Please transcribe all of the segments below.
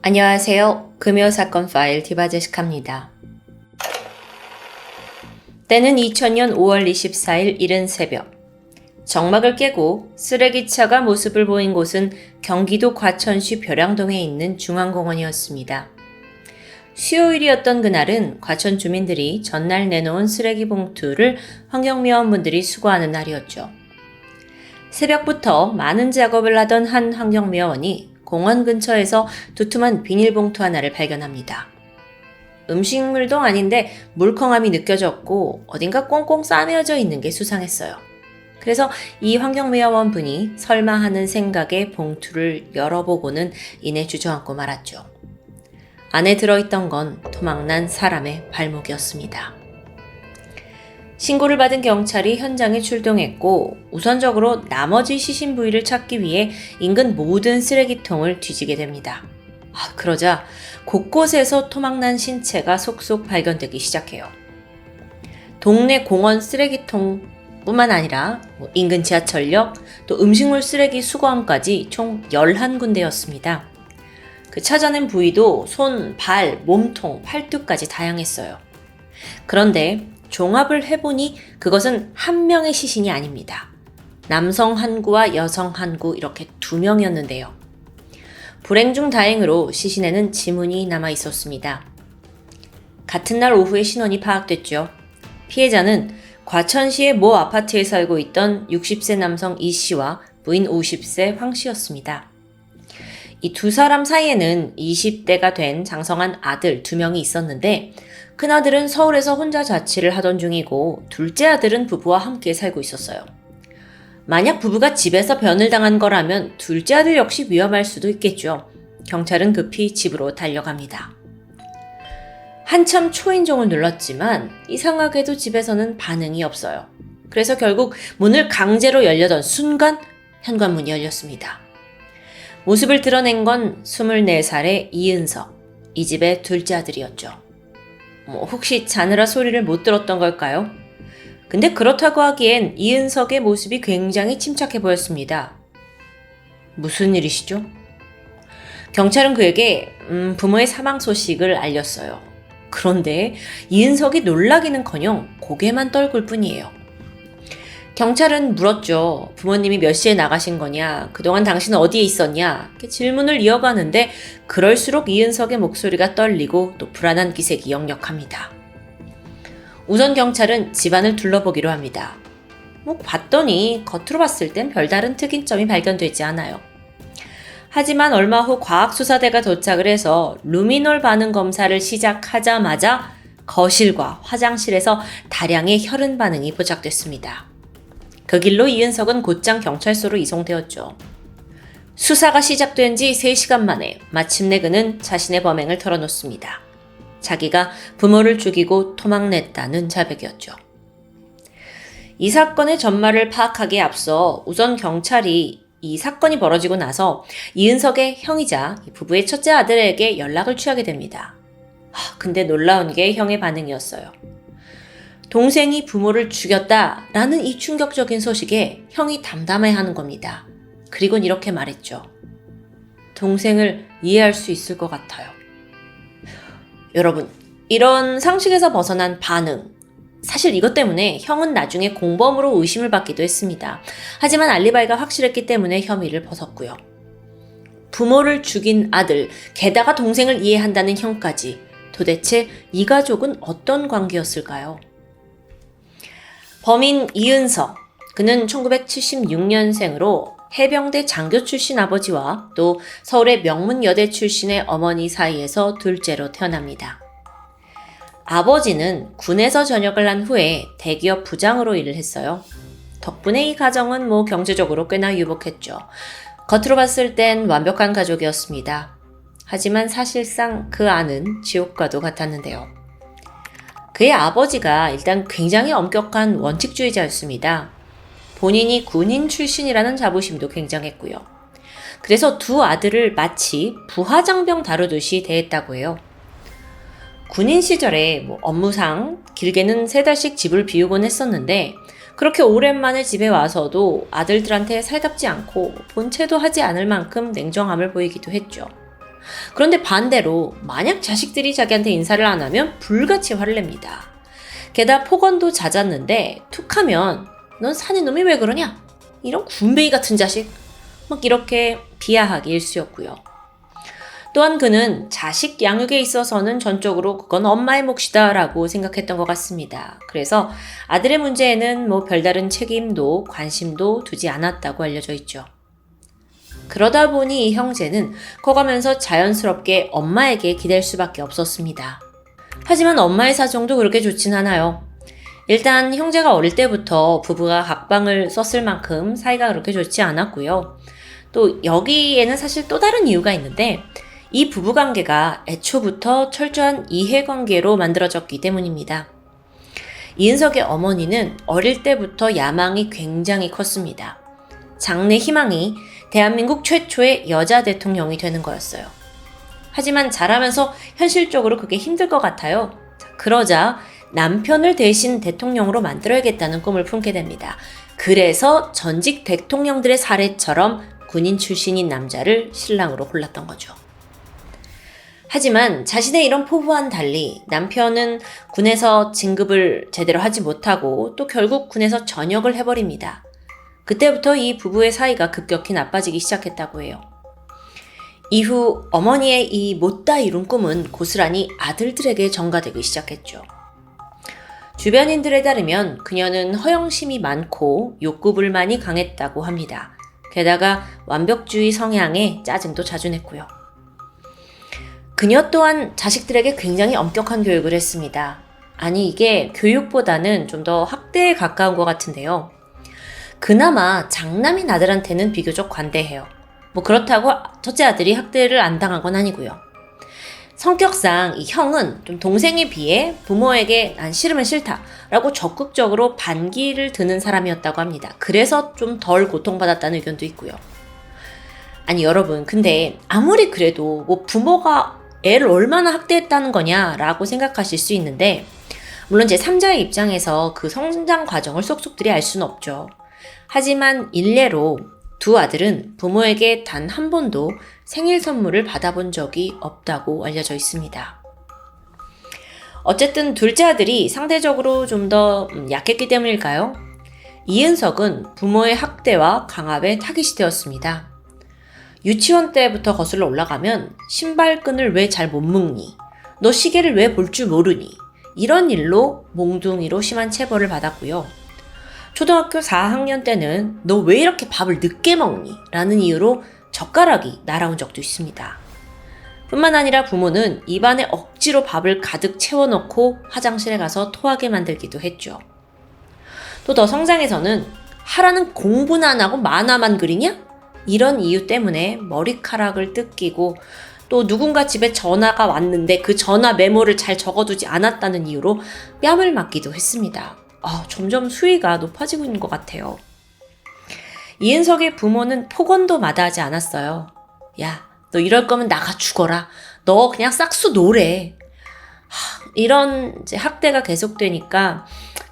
안녕하세요. 금요사건 파일 디바제시카입니다. 때는 2000년 5월 24일 이른 새벽. 정막을 깨고 쓰레기차가 모습을 보인 곳은 경기도 과천시 벼량동에 있는 중앙공원이었습니다. 수요일이었던 그날은 과천 주민들이 전날 내놓은 쓰레기 봉투를 환경미화원분들이 수거하는 날이었죠. 새벽부터 많은 작업을 하던 한 환경미화원이 공원 근처에서 두툼한 비닐봉투 하나를 발견합니다. 음식물도 아닌데 물컹함이 느껴졌고 어딘가 꽁꽁 싸매어져 있는 게 수상했어요. 그래서 이 환경미화원 분이 설마 하는 생각에 봉투를 열어보고는 이내 주저앉고 말았죠. 안에 들어있던 건 토막난 사람의 발목이었습니다. 신고를 받은 경찰이 현장에 출동했고 우선적으로 나머지 시신 부위를 찾기 위해 인근 모든 쓰레기통을 뒤지게 됩니다. 그러자 곳곳에서 토막난 신체가 속속 발견되기 시작해요. 동네 공원 쓰레기통뿐만 아니라 인근 지하철역, 또 음식물 쓰레기 수거함까지 총 11군데였습니다. 그 찾아낸 부위도 손, 발, 몸통, 팔뚝까지 다양했어요. 그런데 종합을 해보니 그것은 한 명의 시신이 아닙니다. 남성 한 구와 여성 한 구 이렇게 2명이었는데요. 불행 중 다행으로 시신에는 지문이 남아 있었습니다. 같은 날 오후에 신원이 파악됐죠. 피해자는 과천시의 모 아파트에 살고 있던 60세 남성 이 씨와 부인 50세 황 씨였습니다. 이 두 사람 사이에는 20대가 된 장성한 아들 2명이 있었는데 큰아들은 서울에서 혼자 자취를 하던 중이고 둘째 아들은 부부와 함께 살고 있었어요. 만약 부부가 집에서 변을 당한 거라면 둘째 아들 역시 위험할 수도 있겠죠. 경찰은 급히 집으로 달려갑니다. 한참 초인종을 눌렀지만 이상하게도 집에서는 반응이 없어요. 그래서 결국 문을 강제로 열려던 순간 현관문이 열렸습니다. 모습을 드러낸 건 24살의 이은석, 이 집의 둘째 아들이었죠. 혹시 자느라 소리를 못 들었던 걸까요? 근데 그렇다고 하기엔 이은석의 모습이 굉장히 침착해 보였습니다. 무슨 일이시죠? 경찰은 그에게 부모의 사망 소식을 알렸어요. 그런데 이은석이 놀라기는커녕 고개만 떨굴 뿐이에요. 경찰은 물었죠. 부모님이 몇 시에 나가신 거냐? 그동안 당신은 어디에 있었냐? 이렇게 질문을 이어가는데 그럴수록 이은석의 목소리가 떨리고 또 불안한 기색이 역력합니다. 우선 경찰은 집안을 둘러보기로 합니다. 봤더니 겉으로 봤을 땐 별다른 특이점이 발견되지 않아요. 하지만 얼마 후 과학수사대가 도착을 해서 루미놀 반응 검사를 시작하자마자 거실과 화장실에서 다량의 혈흔 반응이 포착됐습니다. 그 길로 이은석은 곧장 경찰서로 이송되었죠. 수사가 시작된 지 3시간 만에 마침내 그는 자신의 범행을 털어놓습니다. 자기가 부모를 죽이고 토막냈다는 자백이었죠. 이 사건의 전말을 파악하기에 앞서 우선 경찰이 이 사건이 벌어지고 나서 이은석의 형이자 부부의 첫째 아들에게 연락을 취하게 됩니다. 근데 놀라운 게 형의 반응이었어요. 동생이 부모를 죽였다라는 이 충격적인 소식에 형이 담담해하는 겁니다. 그리곤 이렇게 말했죠. 동생을 이해할 수 있을 것 같아요. 여러분, 이런 상식에서 벗어난 반응. 사실 이것 때문에 형은 나중에 공범으로 의심을 받기도 했습니다. 하지만 알리바이가 확실했기 때문에 혐의를 벗었고요. 부모를 죽인 아들, 게다가 동생을 이해한다는 형까지. 도대체 이 가족은 어떤 관계였을까요? 범인 이은석, 그는 1976년생으로 해병대 장교 출신 아버지와 또 서울의 명문여대 출신의 어머니 사이에서 둘째로 태어납니다. 아버지는 군에서 전역을 한 후에 대기업 부장으로 일을 했어요. 덕분에 이 가정은 경제적으로 꽤나 유복했죠. 겉으로 봤을 땐 완벽한 가족이었습니다. 하지만 사실상 그 안은 지옥과도 같았는데요. 그의 아버지가 일단 굉장히 엄격한 원칙주의자였습니다. 본인이 군인 출신이라는 자부심도 굉장했고요. 그래서 두 아들을 마치 부하장병 다루듯이 대했다고 해요. 군인 시절에 업무상 길게는 3달씩 집을 비우곤 했었는데 그렇게 오랜만에 집에 와서도 아들들한테 살갑지 않고 본체도 하지 않을 만큼 냉정함을 보이기도 했죠. 그런데 반대로 만약 자식들이 자기한테 인사를 안 하면 불같이 화를 냅니다. 게다가 폭언도 잦았는데 툭하면 넌 사는 놈이 왜 그러냐? 이런 군뱅이 같은 자식. 막 이렇게 비하하기 일쑤였고요. 또한 그는 자식 양육에 있어서는 전적으로 그건 엄마의 몫이다 라고 생각했던 것 같습니다. 그래서 아들의 문제에는 별다른 책임도 관심도 두지 않았다고 알려져 있죠. 그러다 보니 이 형제는 커가면서 자연스럽게 엄마에게 기댈 수밖에 없었습니다. 하지만 엄마의 사정도 그렇게 좋진 않아요. 일단 형제가 어릴 때부터 부부가 각방을 썼을 만큼 사이가 그렇게 좋지 않았고요. 또 여기에는 사실 또 다른 이유가 있는데 이 부부관계가 애초부터 철저한 이해관계로 만들어졌기 때문입니다. 이은석의 어머니는 어릴 때부터 야망이 굉장히 컸습니다. 장래 희망이 대한민국 최초의 여자 대통령이 되는 거였어요. 하지만 자라면서 현실적으로 그게 힘들 것 같아요. 그러자 남편을 대신 대통령으로 만들어야겠다는 꿈을 품게 됩니다. 그래서 전직 대통령들의 사례처럼 군인 출신인 남자를 신랑으로 골랐던 거죠. 하지만 자신의 이런 포부와는 달리 남편은 군에서 진급을 제대로 하지 못하고 또 결국 군에서 전역을 해버립니다. 그때부터 이 부부의 사이가 급격히 나빠지기 시작했다고 해요. 이후 어머니의 이 못다 이룬 꿈은 고스란히 아들들에게 전가되기 시작했죠. 주변인들에 따르면 그녀는 허영심이 많고 욕구불만이 강했다고 합니다. 게다가 완벽주의 성향에 짜증도 자주 냈고요. 그녀 또한 자식들에게 굉장히 엄격한 교육을 했습니다. 아니 이게 교육보다는 좀 더 학대에 가까운 것 같은데요. 그나마 장남인 아들한테는 비교적 관대해요. 그렇다고 첫째 아들이 학대를 안 당한 건 아니고요. 성격상 이 형은 좀 동생에 비해 부모에게 난 싫으면 싫다 라고 적극적으로 반기를 드는 사람이었다고 합니다. 그래서 좀 덜 고통받았다는 의견도 있고요. 아니 여러분 근데 아무리 그래도 부모가 애를 얼마나 학대했다는 거냐라고 생각하실 수 있는데 물론 제3자의 입장에서 그 성장 과정을 쏙쏙들이 알 수는 없죠. 하지만 일례로 두 아들은 부모에게 단 한 번도 생일 선물을 받아본 적이 없다고 알려져 있습니다. 어쨌든 둘째 아들이 상대적으로 좀 더 약했기 때문일까요? 이은석은 부모의 학대와 강압에 타깃이 되었습니다. 유치원 때부터 거슬러 올라가면 신발끈을 왜 잘 못 묶니? 너 시계를 왜 볼 줄 모르니? 이런 일로 몽둥이로 심한 체벌을 받았고요. 초등학교 4학년 때는 너 왜 이렇게 밥을 늦게 먹니? 라는 이유로 젓가락이 날아온 적도 있습니다. 뿐만 아니라 부모는 입안에 억지로 밥을 가득 채워넣고 화장실에 가서 토하게 만들기도 했죠. 또 더 성장해서는 하라는 공부는 안 하고 만화만 그리냐? 이런 이유 때문에 머리카락을 뜯기고 또 누군가 집에 전화가 왔는데 그 전화 메모를 잘 적어두지 않았다는 이유로 뺨을 맞기도 했습니다. 점점 수위가 높아지고 있는 것 같아요. 이은석의 부모는 폭언도 마다하지 않았어요. 야, 너 이럴 거면 나가 죽어라. 너 그냥 싹수 놓으래. 이런 학대가 계속되니까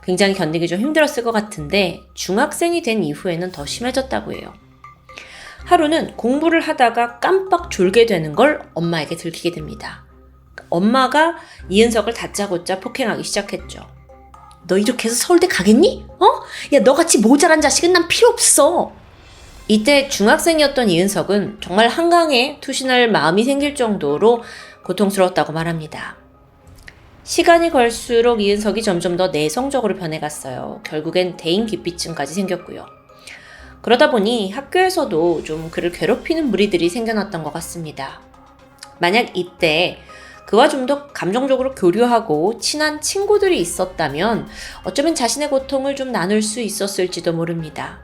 굉장히 견디기 좀 힘들었을 것 같은데 중학생이 된 이후에는 더 심해졌다고 해요. 하루는 공부를 하다가 깜빡 졸게 되는 걸 엄마에게 들키게 됩니다. 엄마가 이은석을 다짜고짜 폭행하기 시작했죠. 너 이렇게 해서 서울대 가겠니? 야, 너같이 모자란 자식은 난 필요 없어. 이때 중학생이었던 이은석은 정말 한강에 투신할 마음이 생길 정도로 고통스러웠다고 말합니다. 시간이 갈수록 이은석이 점점 더 내성적으로 변해갔어요. 결국엔 대인기피증까지 생겼고요. 그러다 보니 학교에서도 좀 그를 괴롭히는 무리들이 생겨났던 것 같습니다. 만약 이때 그와 좀 더 감정적으로 교류하고 친한 친구들이 있었다면 어쩌면 자신의 고통을 좀 나눌 수 있었을지도 모릅니다.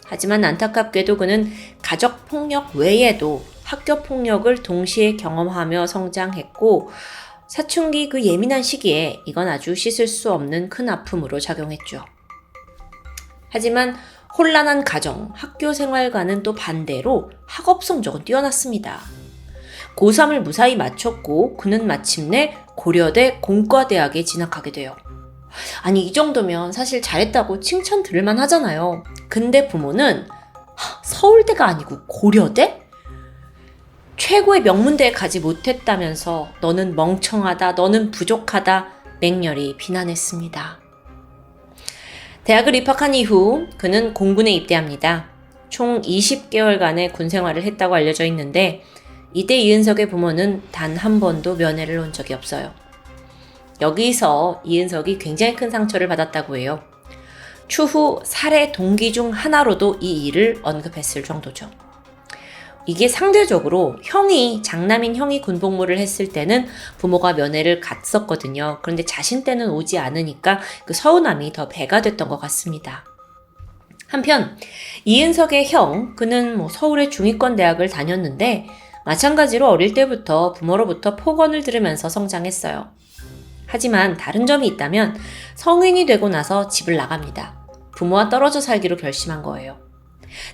하지만 안타깝게도 그는 가족폭력 외에도 학교폭력을 동시에 경험하며 성장했고 사춘기 그 예민한 시기에 이건 아주 씻을 수 없는 큰 아픔으로 작용했죠. 하지만 혼란한 가정, 학교 생활과는 또 반대로 학업 성적은 뛰어났습니다. 고3을 무사히 마쳤고 그는 마침내 고려대 공과대학에 진학하게 돼요. 아니 이 정도면 사실 잘했다고 칭찬 들을만 하잖아요. 근데 부모는 서울대가 아니고 고려대? 최고의 명문대에 가지 못했다면서 너는 멍청하다, 너는 부족하다 맹렬히 비난했습니다. 대학을 입학한 이후 그는 공군에 입대합니다. 총 20개월간의 군 생활을 했다고 알려져 있는데 이때 이은석의 부모는 단 한 번도 면회를 온 적이 없어요. 여기서 이은석이 굉장히 큰 상처를 받았다고 해요. 추후 살해 동기 중 하나로도 이 일을 언급했을 정도죠. 이게 상대적으로 장남인 형이 군복무를 했을 때는 부모가 면회를 갔었거든요. 그런데 자신 때는 오지 않으니까 그 서운함이 더 배가 됐던 것 같습니다. 한편 이은석의 형, 그는 서울의 중위권 대학을 다녔는데 마찬가지로 어릴 때부터 부모로부터 폭언을 들으면서 성장했어요. 하지만 다른 점이 있다면 성인이 되고 나서 집을 나갑니다. 부모와 떨어져 살기로 결심한 거예요.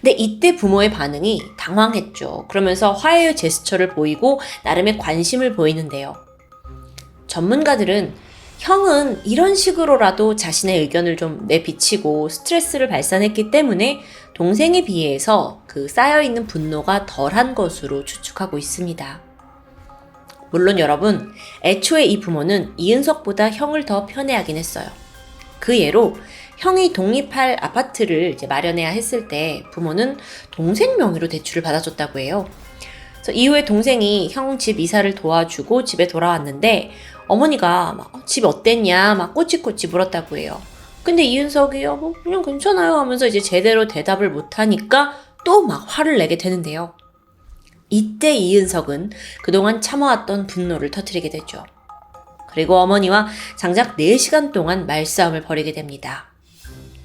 근데 이때 부모의 반응이 당황했죠. 그러면서 화해의 제스처를 보이고 나름의 관심을 보이는데요. 전문가들은 형은 이런 식으로라도 자신의 의견을 좀 내비치고 스트레스를 발산했기 때문에 동생에 비해서 그 쌓여있는 분노가 덜한 것으로 추측하고 있습니다. 물론 여러분, 애초에 이 부모는 이은석보다 형을 더 편애하긴 했어요. 그 예로 형이 독립할 아파트를 마련해야 했을 때 부모는 동생 명의로 대출을 받아줬다고 해요. 그래서 이후에 동생이 형 집 이사를 도와주고 집에 돌아왔는데 어머니가 집 어땠냐 꼬치꼬치 물었다고 해요. 근데 이은석이 그냥 괜찮아요 하면서 제대로 대답을 못하니까 또 화를 내게 되는데요. 이때 이은석은 그동안 참아왔던 분노를 터뜨리게 되죠. 그리고 어머니와 장작 4시간 동안 말싸움을 벌이게 됩니다.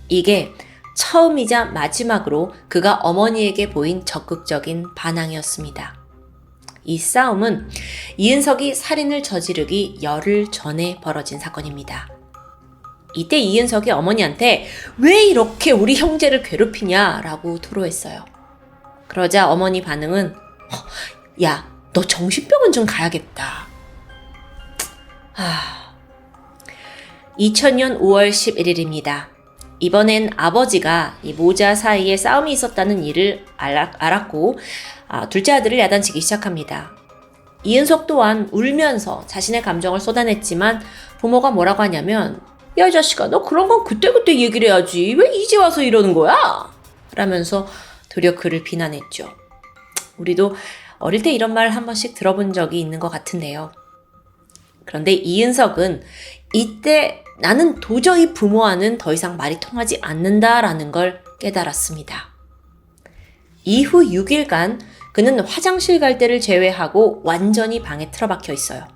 이게 처음이자 마지막으로 그가 어머니에게 보인 적극적인 반항이었습니다. 이 싸움은 이은석이 살인을 저지르기 열흘 전에 벌어진 사건입니다. 이때 이은석이 어머니한테 왜 이렇게 우리 형제를 괴롭히냐라고 토로했어요. 그러자 어머니 반응은 야, 너 정신병원 좀 가야겠다. 2000년 5월 11일입니다. 이번엔 아버지가 이 모자 사이에 싸움이 있었다는 일을 알았고 둘째 아들을 야단치기 시작합니다. 이은석 또한 울면서 자신의 감정을 쏟아냈지만 부모가 뭐라고 하냐면 야, 이 자식아, 너 그런 건 그때그때 얘기를 해야지. 왜 이제 와서 이러는 거야? 라면서 도리어 그를 비난했죠. 우리도 어릴 때 이런 말 한 번씩 들어본 적이 있는 것 같은데요. 그런데 이은석은 이때 나는 도저히 부모와는 더 이상 말이 통하지 않는다라는 걸 깨달았습니다. 이후 6일간 그는 화장실 갈 때를 제외하고 완전히 방에 틀어박혀 있어요.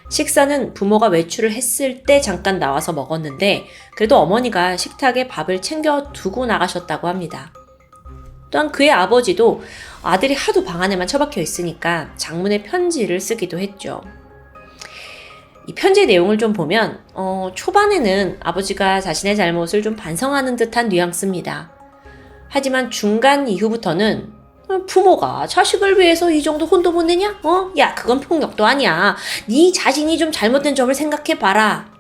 식사는 부모가 외출을 했을 때 잠깐 나와서 먹었는데 그래도 어머니가 식탁에 밥을 챙겨 두고 나가셨다고 합니다. 또한 그의 아버지도 아들이 하도 방 안에만 처박혀 있으니까 장문의 편지를 쓰기도 했죠. 이 편지의 내용을 좀 보면 초반에는 아버지가 자신의 잘못을 좀 반성하는 듯한 뉘앙스입니다. 하지만 중간 이후부터는 부모가 자식을 위해서 이 정도 혼도 못 내냐? 야, 그건 폭력도 아니야. 네 자신이 좀 잘못된 점을 생각해봐라.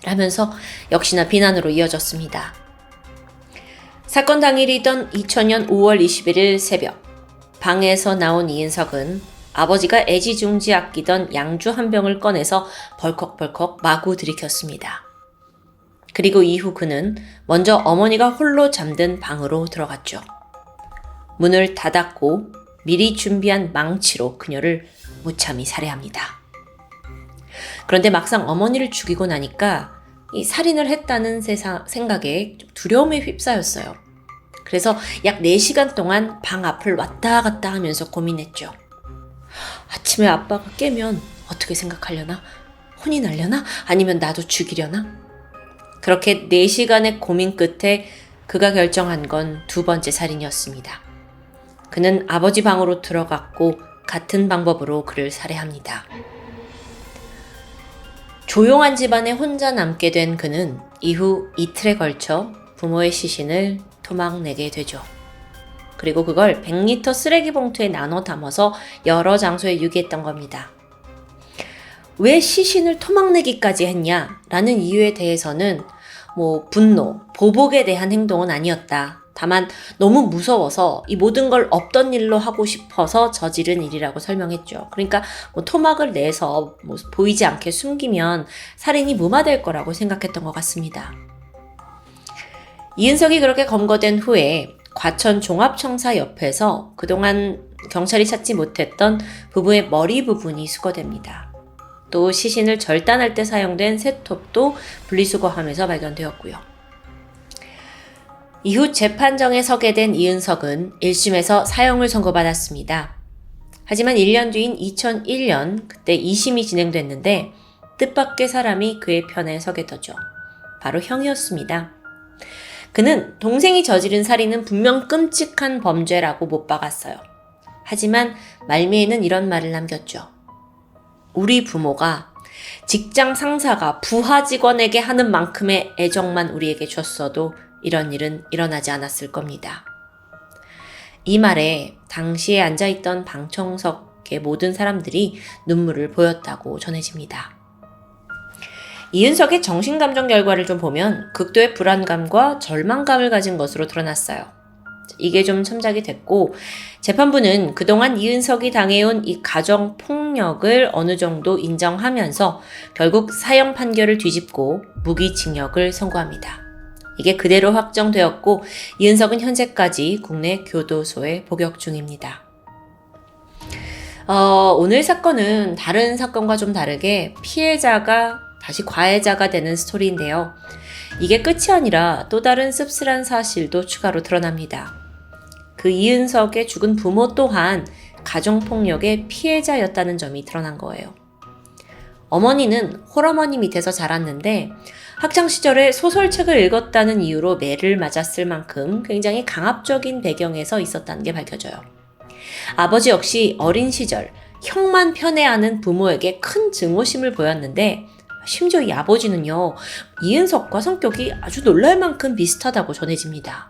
라면서 역시나 비난으로 이어졌습니다. 사건 당일이던 2000년 5월 21일 새벽, 방에서 나온 이은석은 아버지가 애지중지 아끼던 양주 한 병을 꺼내서 벌컥벌컥 마구 들이켰습니다. 그리고 이후 그는 먼저 어머니가 홀로 잠든 방으로 들어갔죠. 문을 닫았고 미리 준비한 망치로 그녀를 무참히 살해합니다. 그런데 막상 어머니를 죽이고 나니까 이 살인을 했다는 생각에 두려움에 휩싸였어요. 그래서 약 4시간 동안 방 앞을 왔다 갔다 하면서 고민했죠. 아침에 아빠가 깨면 어떻게 생각하려나? 혼이 날려나? 아니면 나도 죽이려나? 그렇게 4시간의 고민 끝에 그가 결정한 건 2번째 살인이었습니다. 그는 아버지 방으로 들어갔고 같은 방법으로 그를 살해합니다. 조용한 집안에 혼자 남게 된 그는 이후 이틀에 걸쳐 부모의 시신을 토막내게 되죠. 그리고 그걸 100리터 쓰레기 봉투에 나눠 담아서 여러 장소에 유기했던 겁니다. 왜 시신을 토막내기까지 했냐라는 이유에 대해서는 분노, 보복에 대한 행동은 아니었다. 다만 너무 무서워서 이 모든 걸 없던 일로 하고 싶어서 저지른 일이라고 설명했죠. 그러니까 뭐 토막을 내서 뭐 보이지 않게 숨기면 살인이 무마될 거라고 생각했던 것 같습니다. 이은석이 그렇게 검거된 후에 과천 종합청사 옆에서 그동안 경찰이 찾지 못했던 부부의 머리 부분이 수거됩니다. 또 시신을 절단할 때 사용된 쇠톱도 분리수거하면서 발견되었고요. 이후 재판정에 서게 된 이은석은 1심에서 사형을 선고받았습니다. 하지만 1년 뒤인 2001년 그때 2심이 진행됐는데 뜻밖의 사람이 그의 편에 서게 되죠. 바로 형이었습니다. 그는 동생이 저지른 살인은 분명 끔찍한 범죄라고 못 박았어요. 하지만 말미에는 이런 말을 남겼죠. 우리 부모가 직장 상사가 부하 직원에게 하는 만큼의 애정만 우리에게 줬어도 이런 일은 일어나지 않았을 겁니다. 이 말에 당시에 앉아있던 방청석의 모든 사람들이 눈물을 보였다고 전해집니다. 이은석의 정신감정 결과를 좀 보면 극도의 불안감과 절망감을 가진 것으로 드러났어요. 이게 좀 첨작이 됐고 재판부는 그동안 이은석이 당해온 이 가정폭력을 어느 정도 인정하면서 결국 사형 판결을 뒤집고 무기징역을 선고합니다. 이게 그대로 확정되었고 이은석은 현재까지 국내 교도소에 복역 중입니다. 오늘 사건은 다른 사건과 좀 다르게 피해자가 다시 가해자가 되는 스토리인데요. 이게 끝이 아니라 또 다른 씁쓸한 사실도 추가로 드러납니다. 그 이은석의 죽은 부모 또한 가정폭력의 피해자였다는 점이 드러난 거예요. 어머니는 홀어머니 밑에서 자랐는데 학창시절에 소설책을 읽었다는 이유로 매를 맞았을 만큼 굉장히 강압적인 배경에서 있었다는 게 밝혀져요. 아버지 역시 어린 시절 형만 편애하는 부모에게 큰 증오심을 보였는데 심지어 이 아버지는요, 이은석과 성격이 아주 놀랄 만큼 비슷하다고 전해집니다.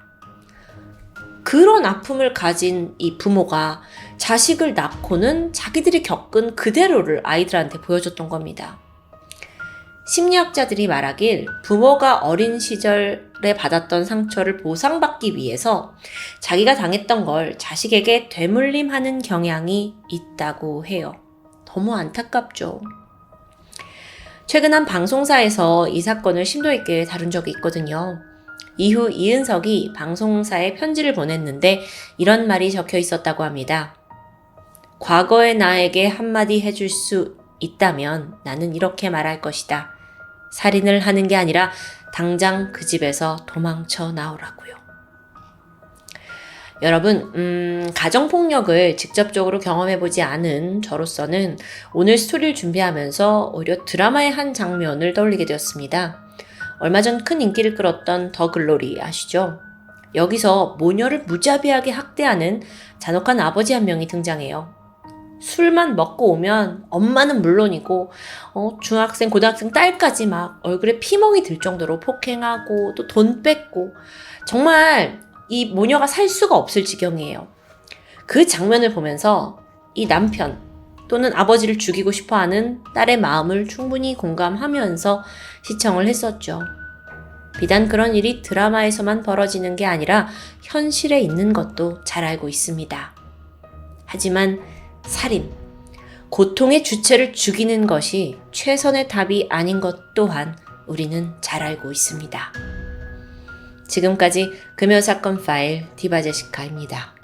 그런 아픔을 가진 이 부모가 자식을 낳고는 자기들이 겪은 그대로를 아이들한테 보여줬던 겁니다. 심리학자들이 말하길 부모가 어린 시절에 받았던 상처를 보상받기 위해서 자기가 당했던 걸 자식에게 되물림하는 경향이 있다고 해요. 너무 안타깝죠. 최근 한 방송사에서 이 사건을 심도 있게 다룬 적이 있거든요. 이후 이은석이 방송사에 편지를 보냈는데 이런 말이 적혀 있었다고 합니다. 과거의 나에게 한마디 해줄 수 있다면 나는 이렇게 말할 것이다. 살인을 하는 게 아니라 당장 그 집에서 도망쳐 나오라고요. 여러분, 가정폭력을 직접적으로 경험해보지 않은 저로서는 오늘 스토리를 준비하면서 오히려 드라마의 한 장면을 떠올리게 되었습니다. 얼마 전 큰 인기를 끌었던 더 글로리 아시죠? 여기서 모녀를 무자비하게 학대하는 잔혹한 아버지 한 명이 등장해요. 술만 먹고 오면 엄마는 물론이고 중학생, 고등학생 딸까지 막 얼굴에 피멍이 들 정도로 폭행하고 또 돈 뺏고 정말 이 모녀가 살 수가 없을 지경이에요. 그 장면을 보면서 이 남편 또는 아버지를 죽이고 싶어하는 딸의 마음을 충분히 공감하면서 시청을 했었죠. 비단 그런 일이 드라마에서만 벌어지는 게 아니라 현실에 있는 것도 잘 알고 있습니다. 하지만 살인, 고통의 주체를 죽이는 것이 최선의 답이 아닌 것 또한 우리는 잘 알고 있습니다. 지금까지 금요사건 파일 디바제시카입니다.